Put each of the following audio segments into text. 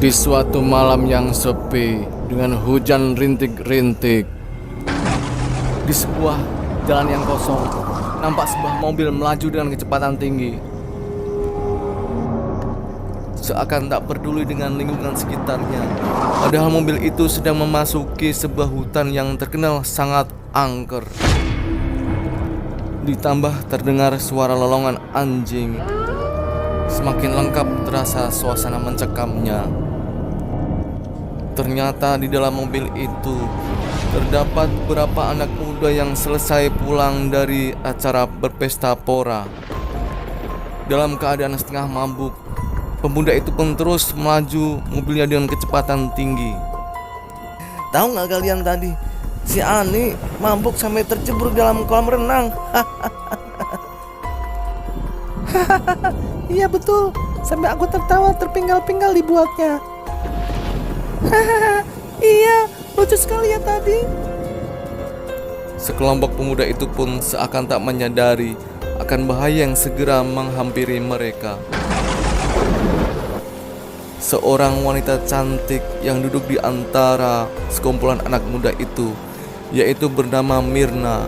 Di suatu malam yang sepi dengan hujan rintik-rintik, di sebuah jalan yang kosong, nampak sebuah mobil melaju dengan kecepatan tinggi. Seakan tak peduli dengan lingkungan sekitarnya, padahal mobil itu sedang memasuki sebuah hutan yang terkenal sangat angker. Ditambah terdengar suara lolongan anjing, semakin lengkap terasa suasana mencekamnya. Ternyata di dalam mobil itu terdapat beberapa anak muda yang selesai pulang dari acara berpesta pora. Dalam keadaan setengah mabuk, pemuda itu pun terus melaju mobilnya dengan kecepatan tinggi. Tahu nggak kalian tadi, si Ani mabuk sampai tercebur dalam kolam renang. Iya betul, sampai aku tertawa terpinggal-pinggal dibuatnya. Iya, lucu sekali ya tadi. Sekelompok pemuda itu pun seakan tak menyadari akan bahaya yang segera menghampiri mereka. Seorang wanita cantik yang duduk di antara sekumpulan anak muda itu, yaitu bernama Mirna,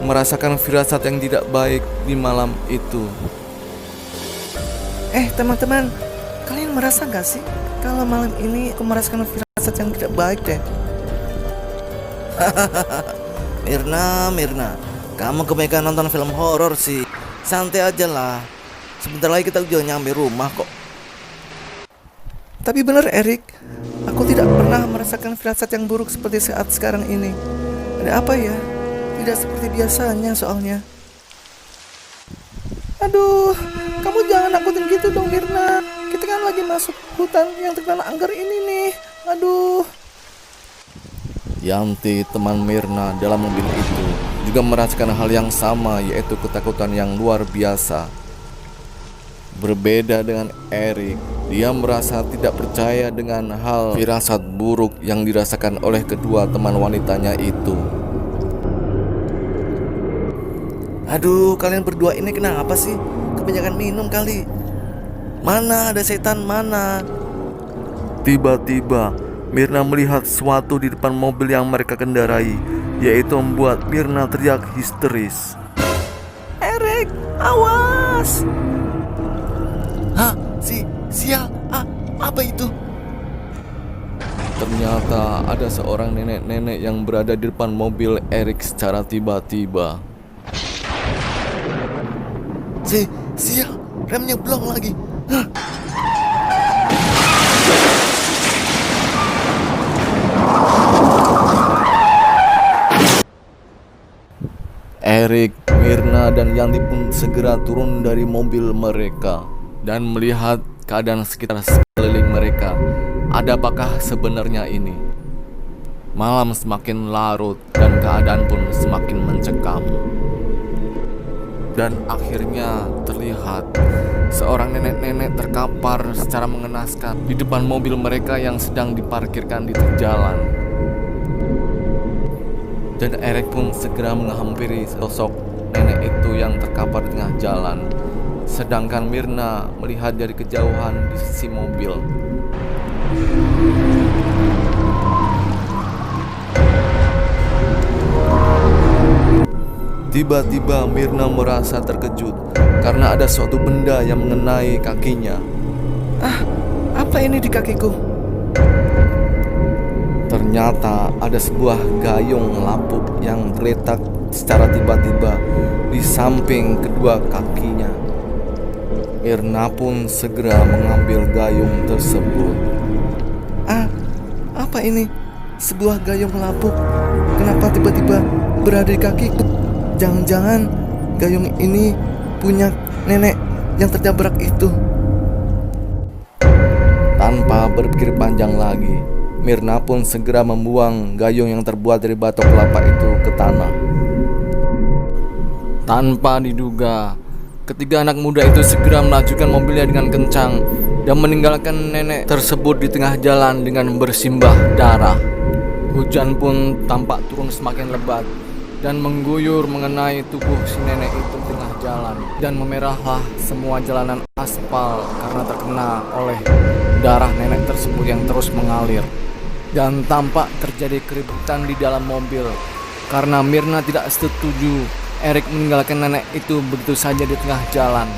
merasakan firasat yang tidak baik di malam itu. Teman-teman, kalian merasa gak sih kalau malam ini aku merasakan firasat yang tidak baik deh? Mirna, kamu kebanyakan nonton film horor sih. Santai aja lah. Sebentar lagi kita juga nyampe rumah kok. Tapi benar Erik, aku tidak pernah merasakan firasat yang buruk seperti saat sekarang ini. Ada apa ya? Tidak seperti biasanya soalnya. Aduh, kamu jangan nakutin gitu dong Mirna. Kita kan lagi masuk hutan yang terkenal angker ini nih. Aduh. Yanti, teman Mirna dalam mobil itu, juga merasakan hal yang sama, yaitu ketakutan yang luar biasa. Berbeda dengan Erik, dia merasa tidak percaya dengan hal firasat buruk yang dirasakan oleh kedua teman wanitanya itu. Aduh, kalian berdua ini kenapa sih? Kebanyakan minum kali. Mana ada setan mana? Tiba-tiba Mirna melihat sesuatu di depan mobil yang mereka kendarai, yaitu membuat Mirna teriak histeris. Erik, awas! Hah? Sial? Apa itu? Ternyata ada seorang nenek-nenek yang berada di depan mobil Erik secara tiba-tiba. Sial, remnya blong lagi. Hah? Erik, Mirna, dan Yanti pun segera turun dari mobil mereka dan melihat keadaan sekitar sekeliling mereka. Ada apakah sebenarnya ini? Malam semakin larut dan keadaan pun semakin mencekam. Dan akhirnya terlihat seorang nenek-nenek terkapar secara mengenaskan di depan mobil mereka yang sedang diparkirkan di jalan. Dan Erik pun segera menghampiri sosok nenek itu yang terkapar di tengah jalan. Sedangkan Mirna melihat dari kejauhan di sisi mobil. Tiba-tiba Mirna merasa terkejut karena ada suatu benda yang mengenai kakinya. Apa ini di kakiku? Ternyata ada sebuah gayung lapuk yang terletak secara tiba-tiba di samping kedua kakinya. Mirna pun segera mengambil gayung tersebut. Apa ini? Sebuah gayung lapuk. Kenapa tiba-tiba berada di kakiku? Jangan-jangan gayung ini punya nenek yang terjabrak itu. Tanpa berpikir panjang lagi, Mirna pun segera membuang gayung yang terbuat dari batok kelapa itu ke tanah. Tanpa diduga, ketiga anak muda itu segera melajukan mobilnya dengan kencang dan meninggalkan nenek tersebut di tengah jalan dengan bersimbah darah. Hujan pun tampak turun semakin lebat dan mengguyur mengenai tubuh si nenek itu di tengah jalan, dan memerahlah semua jalanan aspal karena terkena oleh darah nenek tersebut yang terus mengalir. Dan tampak terjadi keributan di dalam mobil karena Mirna tidak setuju Erik meninggalkan nenek itu begitu saja di tengah jalan.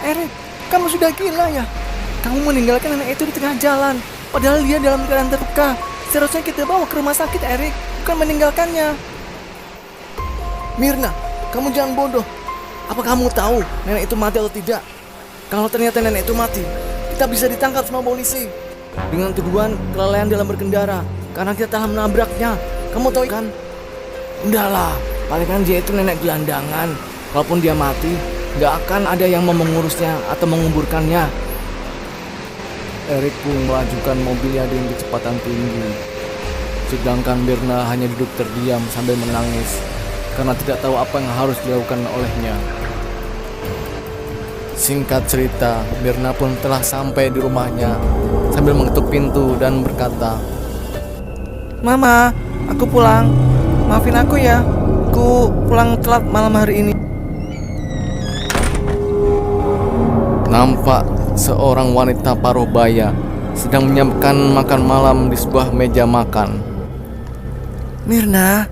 Erik, kamu sudah gila ya? Kamu meninggalkan nenek itu di tengah jalan, padahal dia dalam keadaan terluka. Seharusnya kita bawa ke rumah sakit, Erik, bukan meninggalkannya. Mirna, kamu jangan bodoh. Apa kamu tahu nenek itu mati atau tidak? Kalau ternyata nenek itu mati, kita bisa ditangkap sama polisi dengan tuduhan kelalaian dalam berkendara karena kita telah menabraknya. Kamu tahu kan? Udahlah, palingan dia itu nenek gelandangan. Kalaupun dia mati, gak akan ada yang mau mengurusnya atau menguburkannya. Erik pun melajukan mobilnya dengan kecepatan tinggi. Sedangkan Mirna hanya duduk terdiam sambil menangis karena tidak tahu apa yang harus dilakukan olehnya. Singkat cerita, Mirna pun telah sampai di rumahnya sambil mengetuk pintu dan berkata, Mama, aku pulang. Maafin aku ya, aku pulang telat malam hari ini. nampak seorang wanita paruh baya sedang menyiapkan makan malam di sebuah meja makan. Mirna,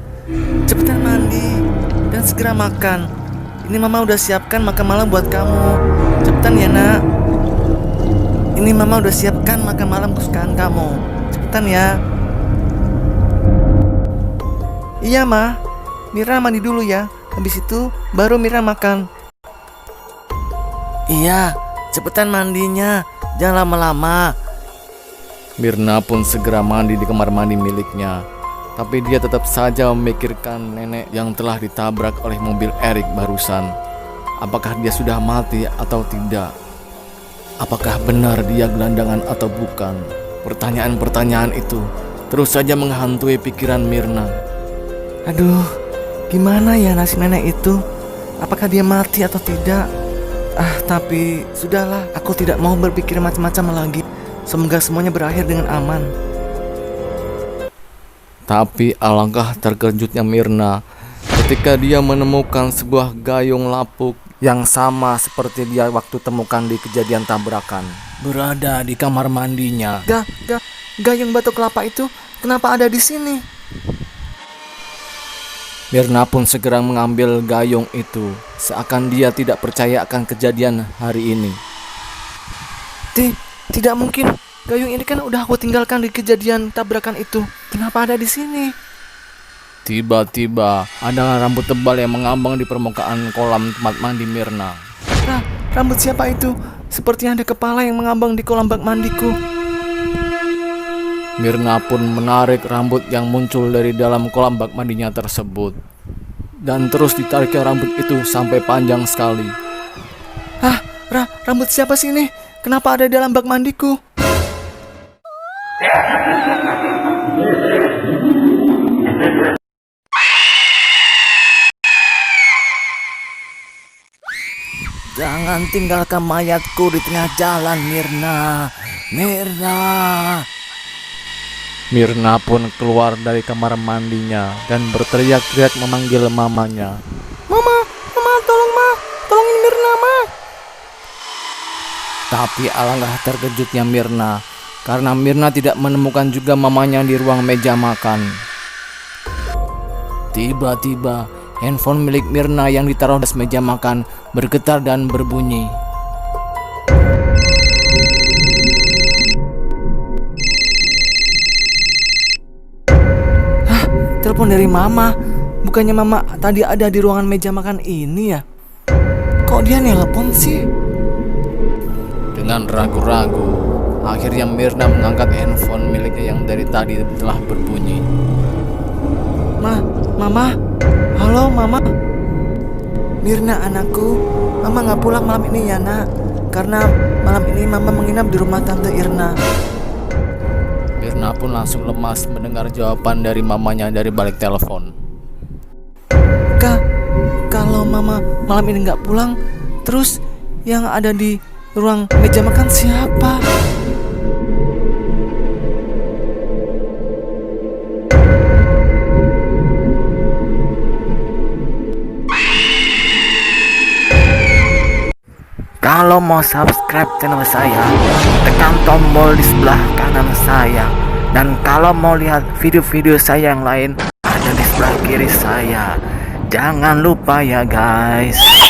cepetan mandi dan segera makan. Ini Mama udah siapkan makan malam buat kamu. Cepetan ya nak. Ini Mama udah siapkan makan malam kesukaan kamu. Cepetan ya. Iya Ma, Mirna mandi dulu ya. Habis itu baru Mirna makan. Iya, cepetan mandinya. Jangan lama-lama. Mirna pun segera mandi di kamar mandi miliknya. Tapi dia tetap saja memikirkan nenek yang telah ditabrak oleh mobil Erik barusan. Apakah dia sudah mati atau tidak? Apakah benar dia gelandangan atau bukan? Pertanyaan-pertanyaan itu terus saja menghantui pikiran Mirna. Aduh, gimana ya nasib nenek itu? Apakah dia mati atau tidak? Tapi sudahlah, aku tidak mau berpikir macam-macam lagi. Semoga semuanya berakhir dengan aman. Tapi alangkah terkejutnya Mirna ketika dia menemukan sebuah gayung lapuk yang sama seperti dia waktu temukan di kejadian tabrakan berada di kamar mandinya. Gayung batu kelapa itu kenapa ada di sini? Mirna pun segera mengambil gayung itu, seakan dia tidak percaya akan kejadian hari ini. Tidak mungkin. Gayung ini kan udah aku tinggalkan di kejadian tabrakan itu. Kenapa ada di sini? Tiba-tiba ada rambut tebal yang mengambang di permukaan kolam tempat mandi Mirna. Rambut siapa itu? Sepertinya ada kepala yang mengambang di kolam bak mandiku. Mirna pun menarik rambut yang muncul dari dalam kolam bak mandinya tersebut. Dan terus ditariknya rambut itu sampai panjang sekali. Rambut siapa sih ini? Kenapa ada di dalam bak mandiku? Jangan tinggalkan mayatku di tengah jalan, Mirna. Mirna pun keluar dari kamar mandinya dan berteriak-teriak memanggil mamanya. Mama, tolongin Mirna, Ma. Tapi alangkah terkejutnya Mirna karena Mirna tidak menemukan juga mamanya di ruang meja makan. Tiba-tiba handphone milik Mirna yang ditaruh di atas meja makan bergetar dan berbunyi. Telepon dari Mama. Bukannya Mama tadi ada di ruangan meja makan ini ya? Kok dia nelpon sih? Dengan ragu-ragu, akhirnya Mirna mengangkat handphone miliknya yang dari tadi telah berbunyi. Mama? Halo, Mama? Mirna anakku, Mama gak pulang malam ini ya nak. Karena malam ini Mama menginap di rumah Tante Irna. Mirna pun langsung lemas mendengar jawaban dari mamanya dari balik telepon. Kalau Mama malam ini gak pulang, terus yang ada di ruang meja makan siapa? Kalau mau subscribe channel saya, tekan tombol di sebelah kanan saya. Dan kalau mau lihat video-video saya yang lain, ada di sebelah kiri saya. Jangan lupa ya guys.